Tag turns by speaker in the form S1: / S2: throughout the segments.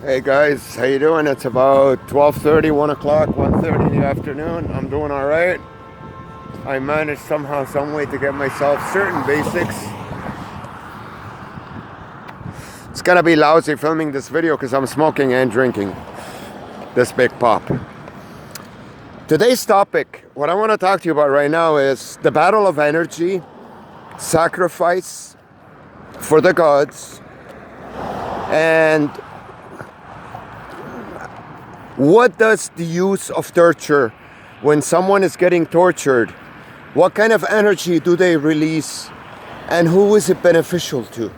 S1: Hey guys, how you doing? It's about 12:30, 1 o'clock, 1:30 in the afternoon. I'm doing all right. I managed somehow, some way to get myself certain basics. It's gonna be lousy filming this video because I'm smoking and drinking this big pop. Today's topic, what I want to talk to you about right now is the battle of energy, sacrifice for the gods, and what does the use of torture, when someone is getting tortured, what kind of energy do they release and who is it beneficial to?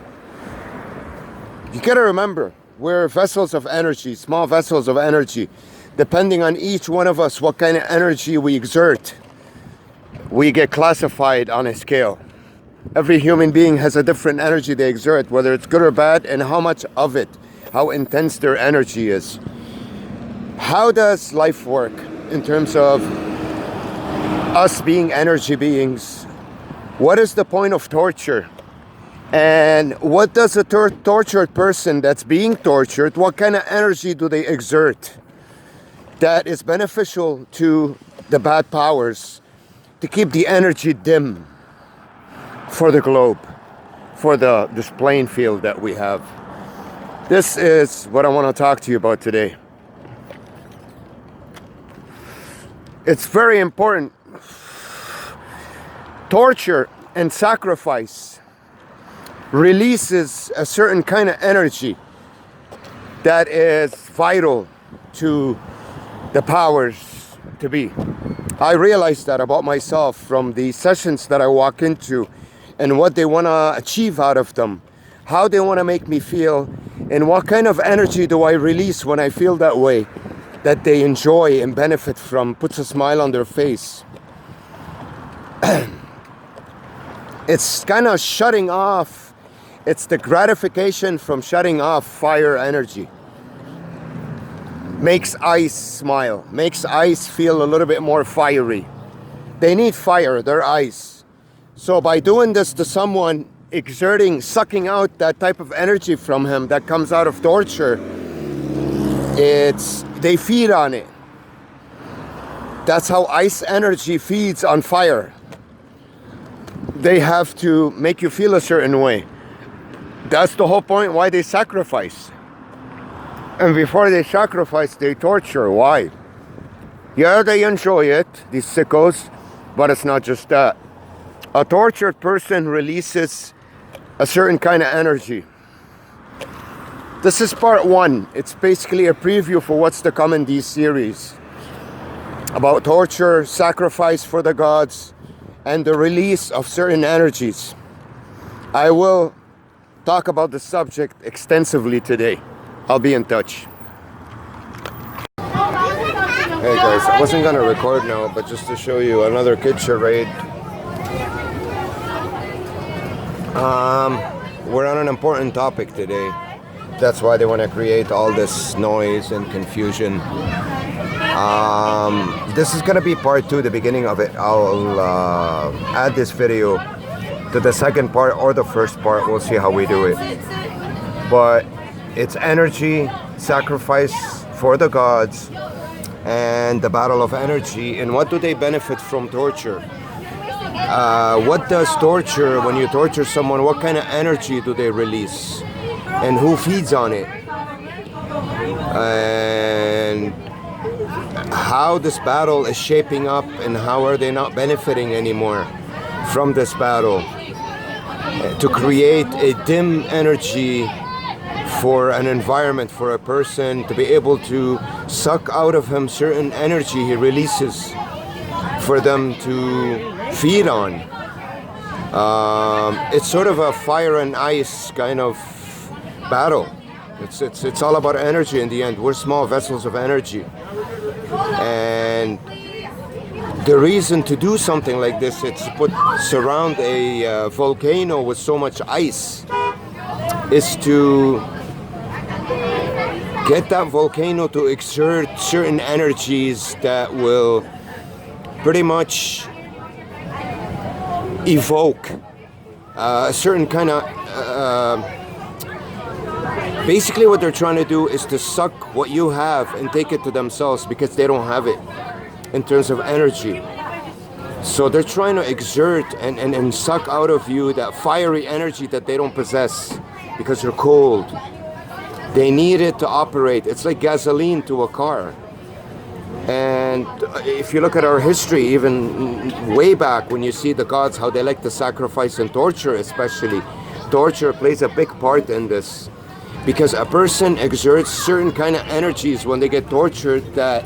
S1: You gotta remember, we're vessels of energy, small vessels of energy. Depending on each one of us, what kind of energy we exert, we get classified on a scale. Every human being has a different energy they exert, whether it's good or bad, and how much of it, how intense their energy is. How does life work in terms of us being energy beings? What is the point of torture? And what does a tortured person that's being tortured, what kind of energy do they exert that is beneficial to the bad powers to keep the energy dim for the globe, for this playing field that we have? This is what I want to talk to you about today. It's very important. Torture and sacrifice releases a certain kind of energy that is vital to the powers to be. I realized that about myself from the sessions that I walk into and what they want to achieve out of them, how they want to make me feel, and what kind of energy do I release when I feel that way, that they enjoy and benefit from, puts a smile on their face. It's kind of shutting off. It's the gratification from shutting off fire energy. Makes ice smile, makes ice feel a little bit more fiery. They need fire, they're ice. So by doing this to someone, exerting, sucking out that type of energy from him that comes out of torture, they feed on it. That's how ice energy feeds on fire. They have to make you feel a certain way. That's the whole point why they sacrifice. And before they sacrifice, they torture. Why? Yeah, they enjoy it, these sickos, but it's not just that. A tortured person releases a certain kind of energy. This is part one. It's basically a preview for what's to come in these series about torture, sacrifice for the gods, and the release of certain energies. I will talk about the subject extensively today. I'll be in touch. Hey guys, I wasn't gonna record now, but just to show you another kid charade. We're on an important topic today. That's why they want to create all this noise and confusion. This is going to be part two, the beginning of it. I'll add this video to the second part or the first part. We'll see how we do it. But it's energy, sacrifice for the gods, and the battle of energy. And what do they benefit from torture? What does torture, when you torture someone, what kind of energy do they release? And who feeds on it? And how this battle is shaping up, and how are they not benefiting anymore from this battle to create a dim energy for an environment, for a person to be able to suck out of him certain energy he releases for them to feed on. It's sort of a fire and ice kind of battle. It's all about energy in the end. We're small vessels of energy. And the reason to do something like this, it's to surround a volcano with so much ice, is to get that volcano to exert certain energies that will pretty much evoke a certain kind of Basically, what they're trying to do is to suck what you have and take it to themselves because they don't have it in terms of energy. So they're trying to exert and suck out of you that fiery energy that they don't possess because they're cold. They need it to operate. It's like gasoline to a car. And if you look at our history, even way back when you see the gods, how they like to sacrifice and torture, especially, torture plays a big part in this. Because a person exerts certain kind of energies when they get tortured that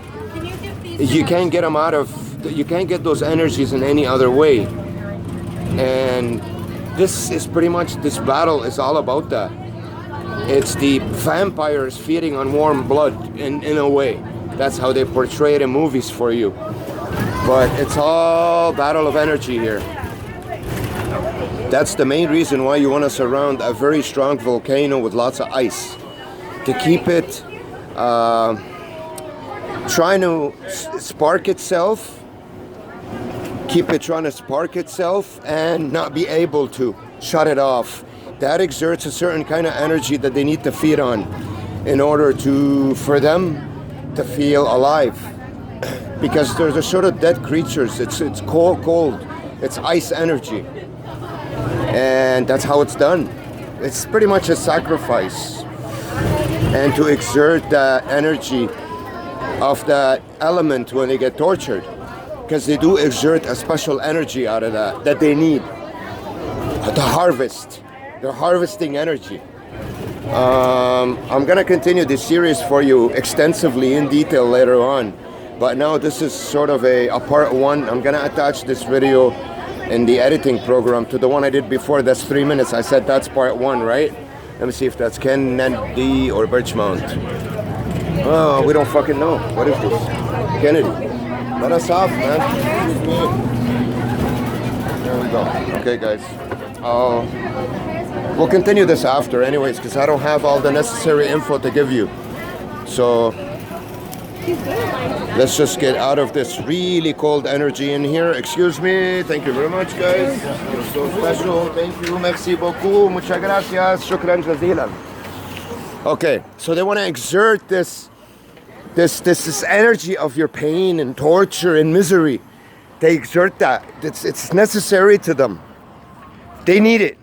S1: you can't get them out of, you can't get those energies in any other way. And this is pretty much, this battle is all about that. It's the vampires feeding on warm blood in a way. That's how they portray it in movies for you. But it's all battle of energy here. That's the main reason why you want to surround a very strong volcano with lots of ice. To keep it trying to spark itself, keep it trying to spark itself and not be able to shut it off. That exerts a certain kind of energy that they need to feed on in order for them to feel alive. Because they're sort of dead creatures. It's cold. It's ice energy. And that's how it's done. It's pretty much a sacrifice. And to exert the energy of that element when they get tortured, because they do exert a special energy out of that they need to harvest. They're harvesting energy. I'm gonna continue this series for you extensively in detail later on, but now this is sort of a part one. I'm gonna attach this video in the editing program to the one I did before. That's 3 minutes. I said that's part one, right? Let me see if that's Kennedy or Birchmount. Oh, we don't fucking know. What is this? Kennedy. Let us off, man. There we go. Okay, guys. We'll continue this after anyways, because I don't have all the necessary info to give you. So let's just get out of this really cold energy in here. Excuse me. Thank you very much, guys. You're so special. Thank you. Merci beaucoup. Muchas gracias. Shukran jazilan. Okay, so they want to exert this energy of your pain and torture and misery. They exert that. It's necessary to them. They need it.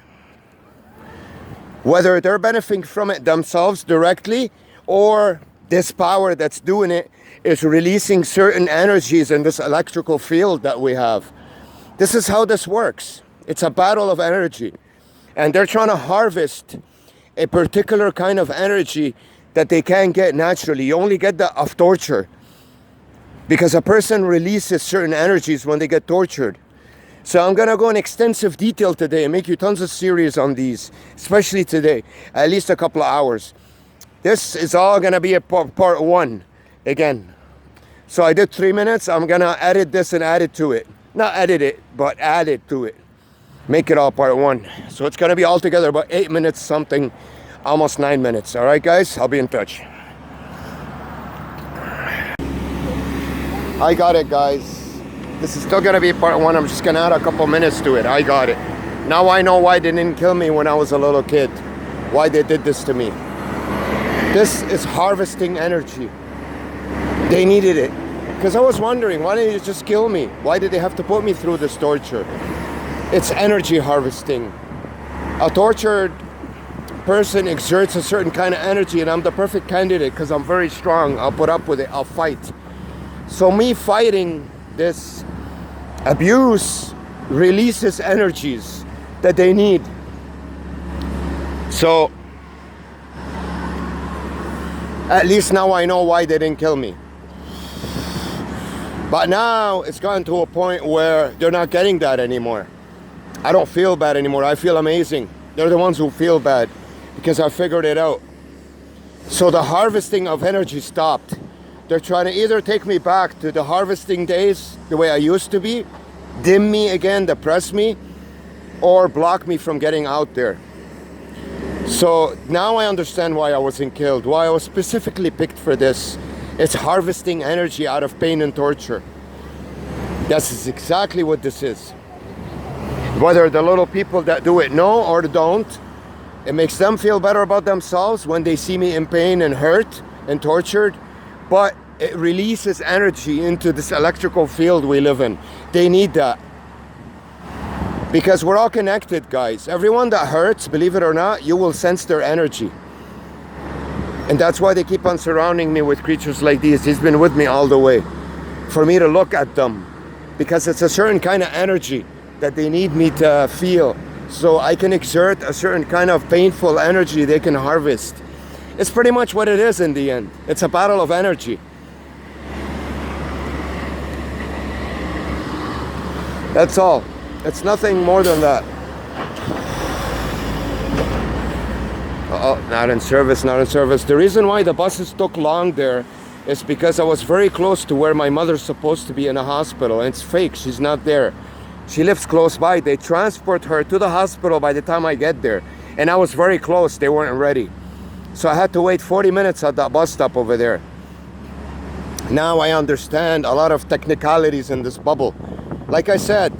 S1: Whether they're benefiting from it themselves directly or this power that's doing it is releasing certain energies in this electrical field that we have. This is how this works. It's a battle of energy. And they're trying to harvest a particular kind of energy that they can't get naturally. You only get that of torture. Because a person releases certain energies when they get tortured. So I'm gonna go in extensive detail today and make you tons of series on these, especially today, at least a couple of hours. This is all gonna be a part one again. So I did 3 minutes. I'm gonna edit this and add it to it. Not edit it, but add it to it. Make it all part one. So it's gonna be all together about 8 minutes something, almost 9 minutes. All right, guys, I'll be in touch. I got it, guys. This is still gonna be part one. I'm just gonna add a couple minutes to it. I got it. Now I know why they didn't kill me when I was a little kid. Why they did this to me. This is harvesting energy. They needed it. Because I was wondering, why didn't you just kill me? Why did they have to put me through this torture? It's energy harvesting. A tortured person exerts a certain kind of energy, and I'm the perfect candidate because I'm very strong. I'll put up with it. I'll fight. So me fighting this abuse releases energies that they need. So at least now I know why they didn't kill me. But now it's gotten to a point where they're not getting that anymore. I don't feel bad anymore. I feel amazing. They're the ones who feel bad because I figured it out. So the harvesting of energy stopped. They're trying to either take me back to the harvesting days, the way I used to be, dim me again, depress me, or block me from getting out there. So now I understand why I wasn't killed, why I was specifically picked for this. It's harvesting energy out of pain and torture. That's exactly what this is. Whether the little people that do it know or don't, It makes them feel better about themselves when they see me in pain and hurt and tortured, but it releases energy into this electrical field we live in. They need that. Because we're all connected, guys. Everyone that hurts, believe it or not, you will sense their energy. And that's why they keep on surrounding me with creatures like these. He's been with me all the way. For me to look at them. Because it's a certain kind of energy that they need me to feel. So I can exert a certain kind of painful energy they can harvest. It's pretty much what it is in the end. It's a battle of energy. That's all. It's nothing more than that. Not in service, not in service. The reason why the buses took long there is because I was very close to where my mother's supposed to be in a hospital. And it's fake, she's not there. She lives close by. They transport her to the hospital by the time I get there. And I was very close, they weren't ready. So I had to wait 40 minutes at that bus stop over there. Now I understand a lot of technicalities in this bubble. Like I said,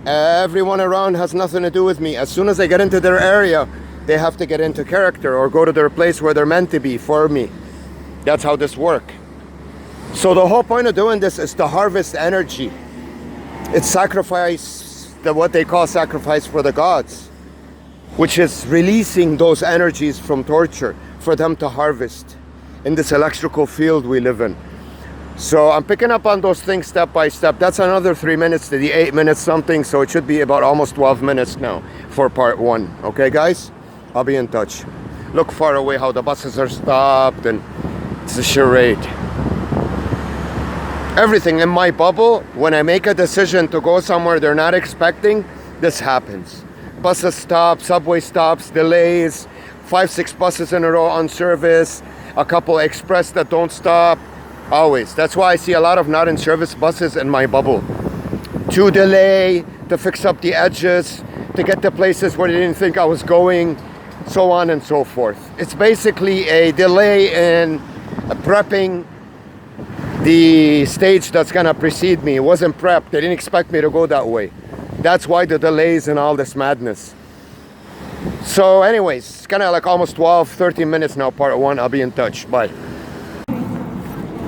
S1: everyone around has nothing to do with me. As soon as I get into their area, they have to get into character or go to their place where they're meant to be for me. That's how this works. So the whole point of doing this is to harvest energy. It's sacrifice, what they call sacrifice for the gods, which is releasing those energies from torture for them to harvest in this electrical field we live in. So I'm picking up on those things step by step. That's another 3 minutes to the 8 minutes something, so it should be about almost 12 minutes now for part 1. Okay, guys? I'll be in touch. Look far away how the buses are stopped, and it's a charade. Everything in my bubble, when I make a decision to go somewhere they're not expecting, this happens. Buses stop, subway stops, delays, 5-6 buses in a row on service, a couple express that don't stop. Always. That's why I see a lot of not in service buses in my bubble. To delay, to fix up the edges, to get to places where they didn't think I was going, so on and so forth. It's basically a delay in prepping the stage that's gonna precede me. It wasn't prepped. They didn't expect me to go that way. That's why the delays and all this madness. So anyways, it's kind of like almost 12-13 minutes now, part 1. I'll be in touch. Bye.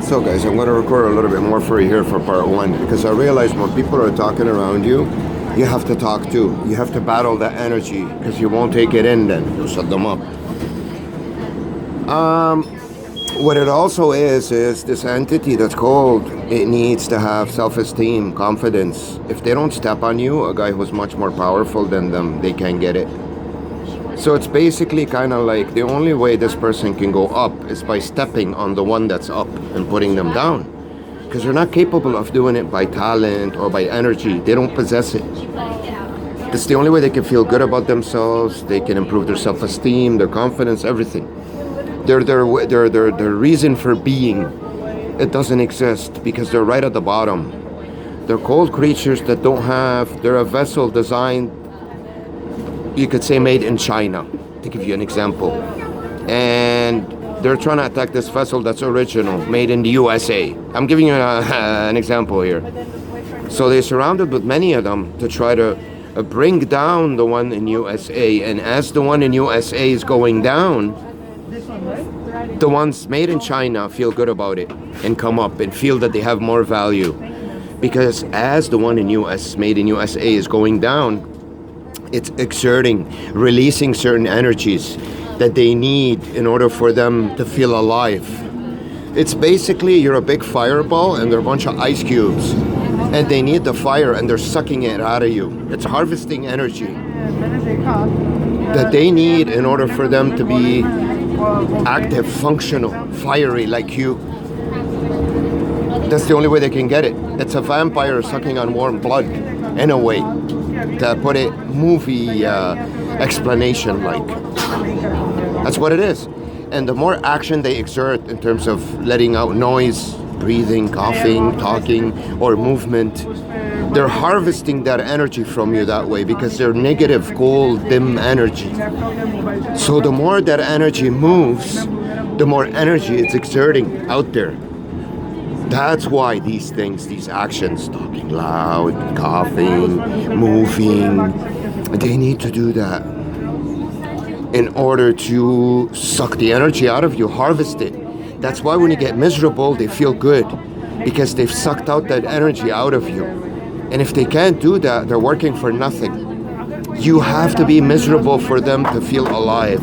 S1: So guys, I'm going to record a little bit more for you here for part 1, because I realize when people are talking around you, you have to talk too. You have to battle that energy, because you won't take it in then. You'll shut them up. What it also is this entity that's called, it needs to have self-esteem, confidence. If they don't step on you, a guy who's much more powerful than them, they can't get it. So it's basically kind of like the only way this person can go up is by stepping on the one that's up and putting them down. Because they're not capable of doing it by talent or by energy. They don't possess it. It's the only way they can feel good about themselves. They can improve their self-esteem, their confidence, everything. Their reason for being, it doesn't exist because they're right at the bottom. They're cold creatures that don't have, they're a vessel designed, you could say made in China, to give you an example. And they're trying to attack this vessel that's original, made in the USA. I'm giving you an example here. So they're surrounded with many of them to try to bring down the one in USA. And as the one in USA is going down, the ones made in China feel good about it and come up and feel that they have more value. Because as the one in US, made in USA is going down, it's exerting, releasing certain energies that they need in order for them to feel alive. It's basically you're a big fireball and they're a bunch of ice cubes and they need the fire and they're sucking it out of you. It's harvesting energy that they need in order for them to be active, functional, fiery like you. That's the only way they can get it. It's a vampire sucking on warm blood, in a way, to put it movie explanation like. That's what it is. And the more action they exert in terms of letting out noise, breathing, coughing, talking, or movement, they're harvesting that energy from you that way because they're negative, cold, dim energy. So the more that energy moves, the more energy it's exerting out there. That's why these things, these actions, talking loud, coughing, moving, they need to do that. in order to suck the energy out of you, harvest it. That's why when you get miserable, they feel good, because they've sucked out that energy out of you. And if they can't do that, they're working for nothing. You have to be miserable for them to feel alive.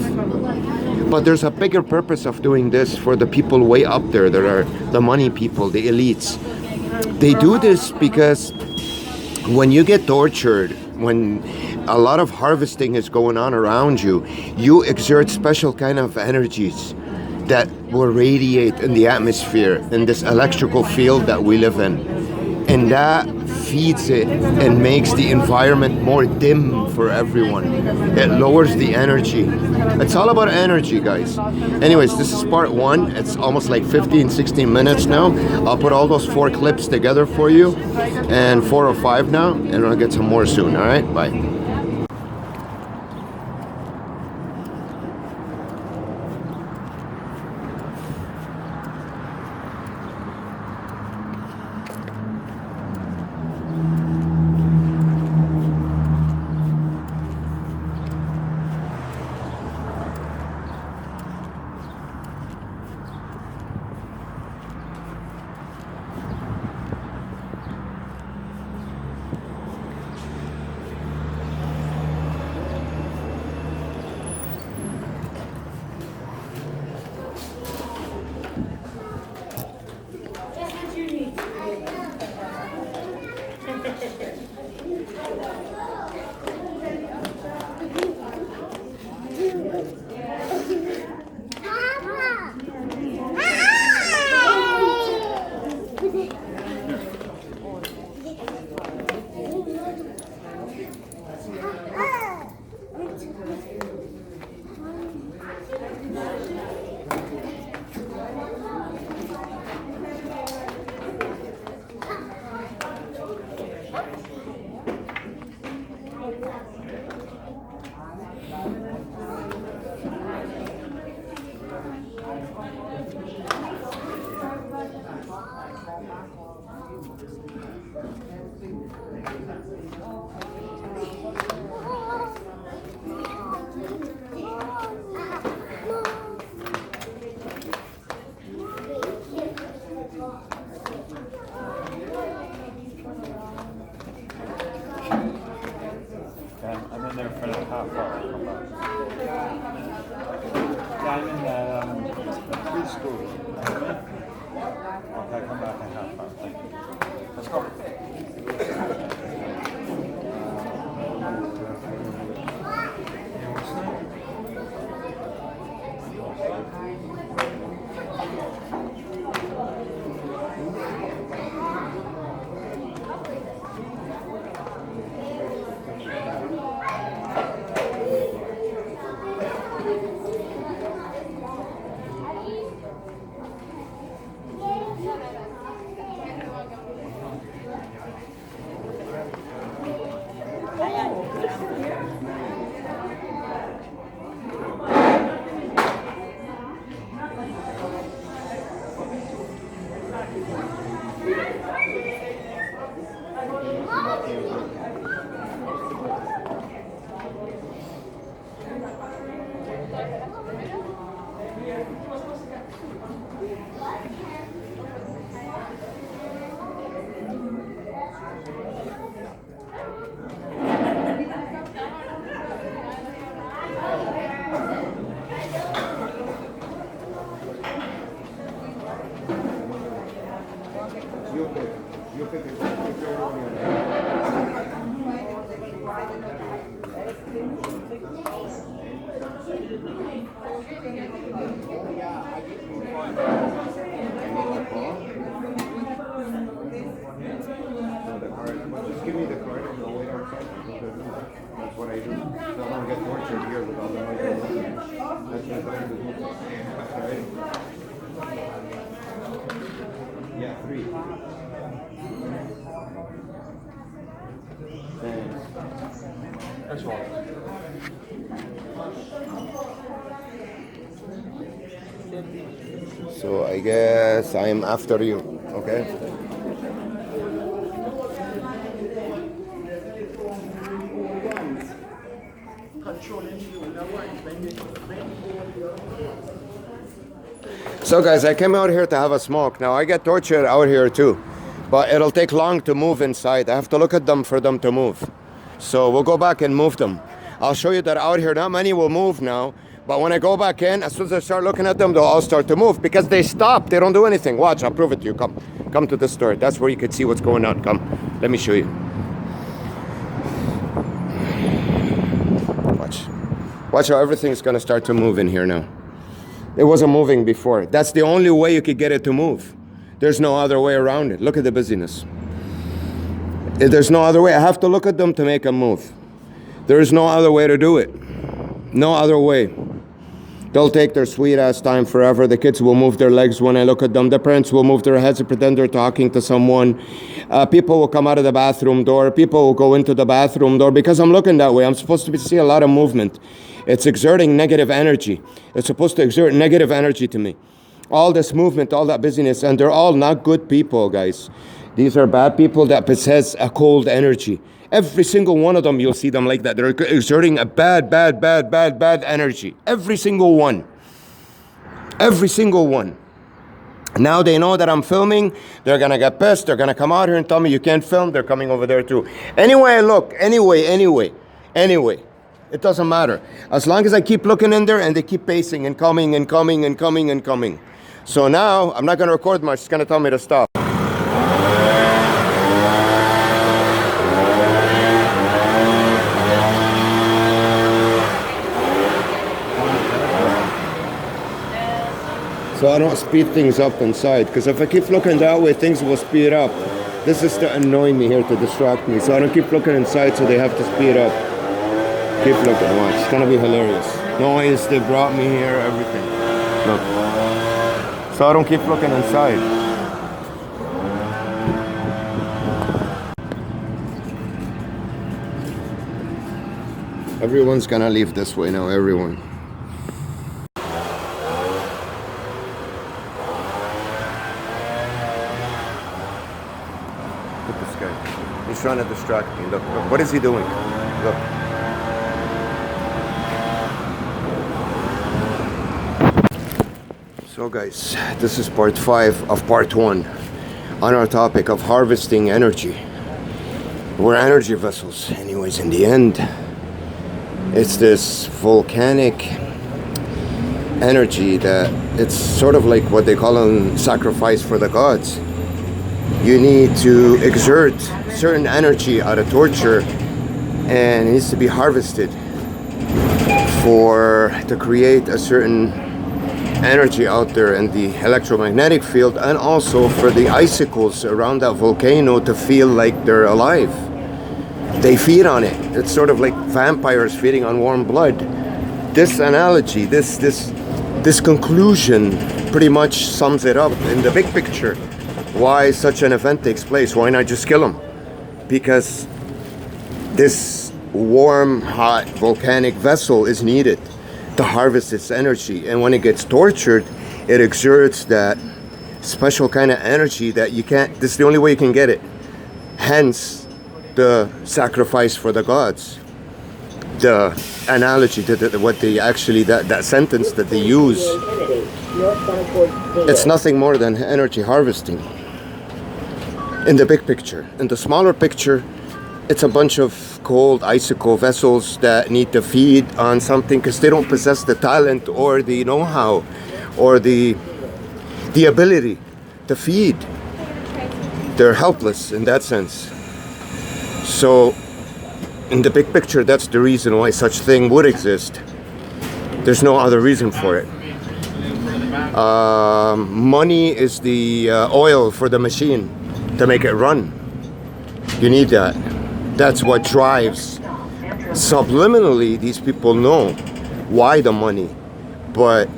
S1: But there's a bigger purpose of doing this for the people way up there that are the money people, the elites. They do this because when you get tortured, when a lot of harvesting is going on around you, you exert special kind of energies that will radiate in the atmosphere, in this electrical field that we live in. And that feeds it and makes the environment more dim for everyone. It lowers the energy. It's all about energy, guys. Anyways, this is part one. It's almost like 15, 16 minutes now. I'll put all those 4 clips together for you, and 4 or 5 now, and I'll get some more soon. All right, bye.
S2: I'm in there for a half hour. Yeah, I'm in the preschool. Okay, come back in half hour. Thank you. Let's go.
S1: Just give me the card and I'll wait outside. That's what I do. So I don't get tortured here with all the noise. That's what I do. Right? Yeah, 3. Thanks.
S2: That's all.
S1: So I guess I'm after you, okay?
S3: Controlling you in a way when you
S1: So guys, I came out here to have a smoke. Now I get tortured out here too, but it'll take long to move inside. I have to look at them for them to move. So we'll go back and move them. I'll show you that out here, not many will move now, but when I go back in, as soon as I start looking at them, they'll all start to move because they stop, they don't do anything. Watch, I'll prove it to you. Come to this store. That's where you can see what's going on. Come, let me show you. Watch how everything's gonna start to move in here now. It wasn't moving before. That's the only way you could get it to move. There's no other way around it. Look at the busyness. There's no other way. I have to look at them to make them move. There is no other way to do it. No other way. They'll take their sweet ass time forever. The kids will move their legs when I look at them. The parents will move their heads and pretend they're talking to someone. People will come out of the bathroom door. People will go into the bathroom door because I'm looking that way. I'm supposed to see a lot of movement. It's exerting negative energy. It's supposed to exert negative energy to me. All this movement, all that busyness, and they're all not good people, guys. These are bad people that possess a cold energy. Every single one of them, you'll see them like that. They're exerting a bad energy. Every single one. Every single one. Now they know that I'm filming. They're gonna get pissed. They're gonna come out here and tell me you can't film. They're coming over there too. Anyway, I look. Anyway. It doesn't matter. As long as I keep looking in there and they keep pacing and coming. So now, I'm not gonna record much. It's gonna tell me to stop. So I don't speed things up inside, because if I keep looking that way, things will speed up. This is to annoy me here, to distract me. So I don't keep looking inside, so they have to speed up. Keep looking, watch. It's gonna be hilarious. Noise, they brought me here, everything. Look. So I don't keep looking inside. Everyone's gonna leave this way now, everyone. Look at this guy. He's trying to distract me. Look. What is he doing? Look. So guys, this is part 5 of part 1 on our topic of harvesting energy. We're energy vessels. Anyways, in the end, it's this volcanic energy that it's sort of like what they call in sacrifice for the gods. You need to exert certain energy out of torture, and it needs to be harvested to create a certain energy out there in the electromagnetic field, and also for the icicles around that volcano to feel like they're alive. They feed on it. It's sort of like vampires feeding on warm blood. This analogy, this conclusion pretty much sums it up in the big picture. Why such an event takes place? Why not just kill them? Because this warm, hot, volcanic vessel is needed to harvest its energy, and when it gets tortured, it exerts that special kind of energy that you can't. This is the only way you can get it. Hence, the sacrifice for the gods. The analogy to that sentence that they use. It's nothing more than energy harvesting. In the big picture, in the smaller picture, it's a bunch of cold icicle vessels that need to feed on something because they don't possess the talent or the know-how or the ability to feed. They're helpless in that sense. So in the big picture, that's the reason why such thing would exist. There's no other reason for it. Money is the oil for the machine to make it run. You need that. That's what drives. Subliminally, these people know why the money, but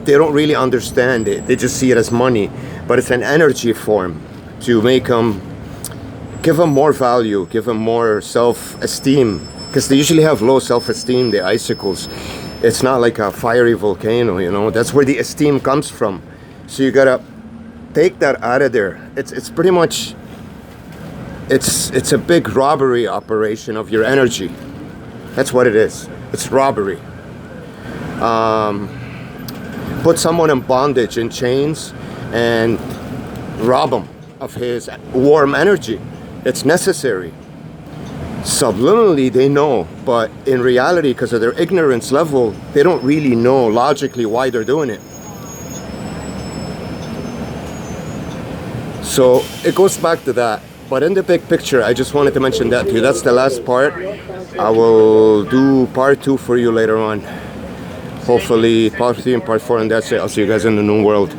S1: they don't really understand it. They just see it as money, but it's an energy form to make them, give them more value, give them more self-esteem, because they usually have low self-esteem, the icicles. It's not like a fiery volcano, you know. That's where the esteem comes from. So you gotta take that out of there. It's pretty much, it's a big robbery operation of your energy. That's what it is. It's robbery. put someone in bondage, in chains, and rob him of his warm energy. It's necessary. Subliminally, they know, but in reality, because of their ignorance level, they don't really know logically why they're doing it. So it goes back to that. But in the big picture, I just wanted to mention that to you. That's the last part. I will do part 2 for you later on. Hopefully part 3 and part 4, and that's it. I'll see you guys in the new world.